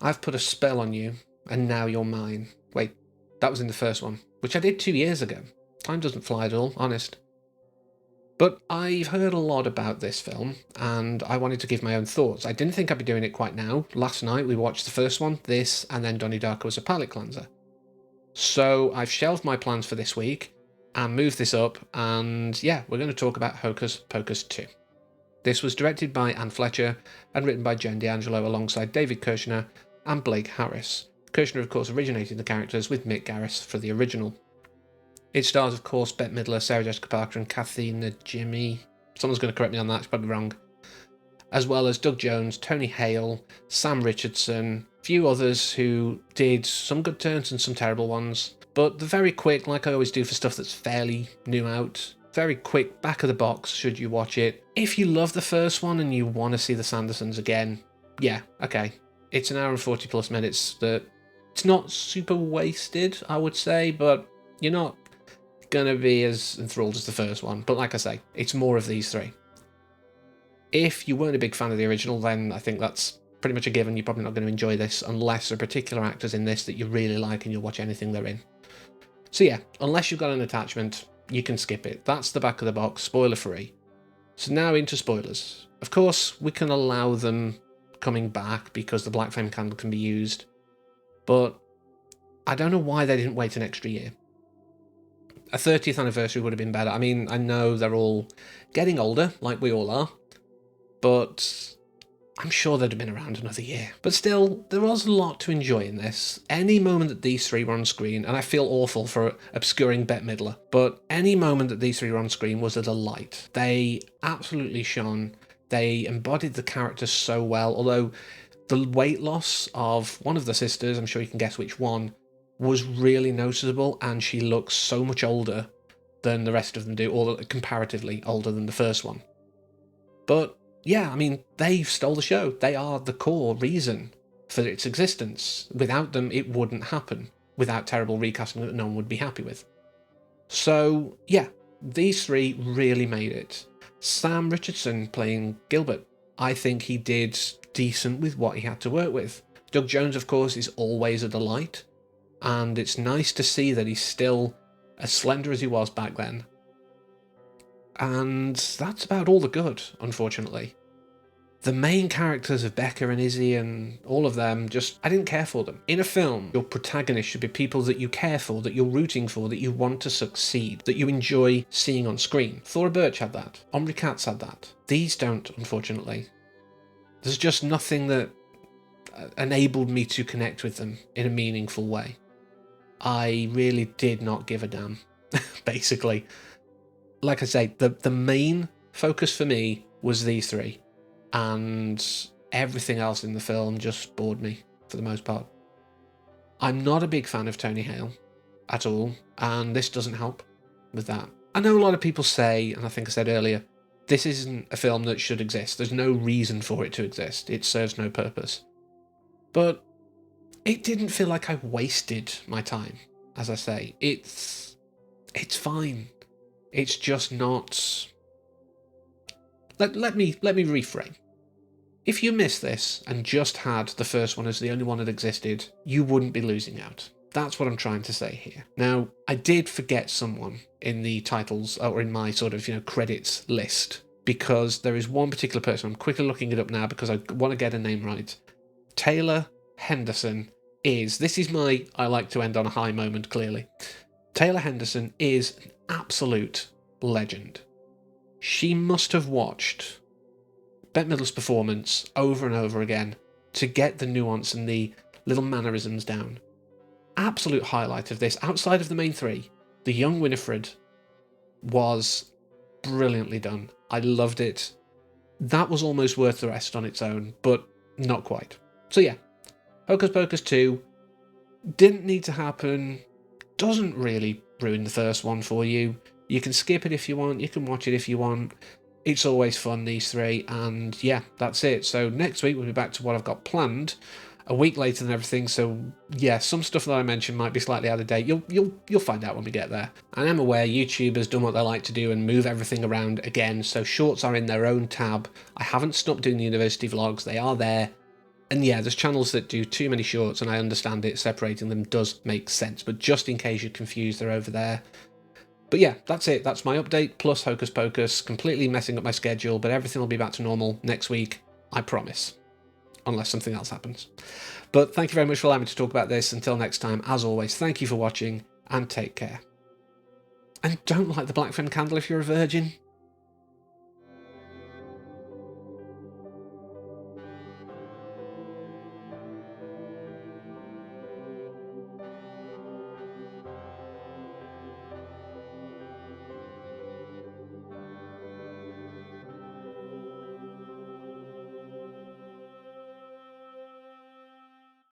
I've put a spell on you, and now you're mine. Wait, that was in the first one, which I did 2 years ago. Time doesn't fly at all, honest. But I've heard a lot about this film, and I wanted to give my own thoughts. I didn't think I'd be doing it quite now. Last night we watched the first one, this, and then Donnie Darko was a palate cleanser. So I've shelved my plans for this week, and moved this up, and yeah, we're going to talk about Hocus Pocus 2. This was directed by Anne Fletcher, and written by Jen D'Angelo alongside David Kirshner and Blake Harris. Kirshner, of course, originated the characters with Mick Garris for the original. It stars, of course, Bette Midler, Sarah Jessica Parker, and Kathy Najimy. Someone's going to correct me on that, it's probably wrong. As well as Doug Jones, Tony Hale, Sam Richardson, a few others who did some good turns and some terrible ones. But they're very quick, like I always do for stuff that's fairly new out. Very quick, back of the box, should you watch it. If you love the first one and you want to see the Sandersons again, yeah, okay. It's an hour and 40 plus minutes that it's not super wasted, I would say, but you're not gonna be as enthralled as the first one. But like I say, it's more of these three. If you weren't a big fan of the original, then I think that's pretty much a given. You're probably not going to enjoy this unless there are particular actors in this that you really like and you'll watch anything they're in. So yeah, unless you've got an attachment, you can skip it. That's the back of the box, spoiler free. So now into spoilers. Of course, we can allow them coming back because the Black Flame candle can be used, but I don't know why they didn't wait an extra year. A 30th anniversary would have been better. I mean, I know they're all getting older, like we all are, but I'm sure they'd have been around another year. But still, there was a lot to enjoy in this. Any moment that these three were on screen, and I feel awful for obscuring Bette Midler, but any moment that these three were on screen was a delight. They absolutely shone. They embodied the characters so well, although the weight loss of one of the sisters, I'm sure you can guess which one, was really noticeable, and she looks so much older than the rest of them do, or comparatively older than the first one. But yeah, I mean, they stole the show. They are the core reason for its existence. Without them, it wouldn't happen, without terrible recasting that no one would be happy with. So yeah, these three really made it. Sam Richardson playing Gilbert, I think he did decent with what he had to work with. Doug Jones, of course, is always a delight, and it's nice to see that he's still as slender as he was back then. And that's about all the good, unfortunately. The main characters of Becca and Izzy and all of them, I didn't care for them. In a film, your protagonists should be people that you care for, that you're rooting for, that you want to succeed, that you enjoy seeing on screen. Thora Birch had that. Omri Katz had that. These don't, unfortunately. There's just nothing that enabled me to connect with them in a meaningful way. I really did not give a damn, basically. Like I say, the main focus for me was these three, and everything else in the film just bored me for the most part. I'm not a big fan of Tony Hale at all, and this doesn't help with that. I know a lot of people say, and I think I said earlier, this isn't a film that should exist. There's no reason for it to exist. It serves no purpose. But it didn't feel like I wasted my time, as I say. It's fine. It's just not... Let me reframe. If you missed this and just had the first one as the only one that existed, you wouldn't be losing out. That's what I'm trying to say here. Now, I did forget someone in the titles, or in my sort of, credits list, because there is one particular person. I'm quickly looking it up now because I want to get a name right. Taylor Henderson is... This is my I like to end on a high moment, clearly. Taylor Henderson is an absolute legend. She must have watched Bette Midler's performance over and over again to get the nuance and the little mannerisms down. Absolute highlight of this, outside of the main three, the young Winifred was brilliantly done. I loved it. That was almost worth the rest on its own, but not quite. So yeah, Hocus Pocus 2 didn't need to happen, doesn't really ruin the first one for you. You can skip it if you want, you can watch it if you want. It's always fun, these three, and yeah, that's it. So next week we'll be back to what I've got planned, a week later than everything, so yeah, some stuff that I mentioned might be slightly out of date. You'll find out when we get there. I am aware YouTube has done what they like to do and move everything around again, so shorts are in their own tab. I haven't stopped doing the university vlogs, they are there. And yeah, there's channels that do too many shorts, and I understand it, separating them does make sense, but just in case you're confused, they're over there. But yeah, that's it. That's my update, plus Hocus Pocus, completely messing up my schedule, but everything will be back to normal next week, I promise. Unless something else happens. But thank you very much for allowing me to talk about this. Until next time, as always, thank you for watching, and take care. And don't light the black flame candle if you're a virgin.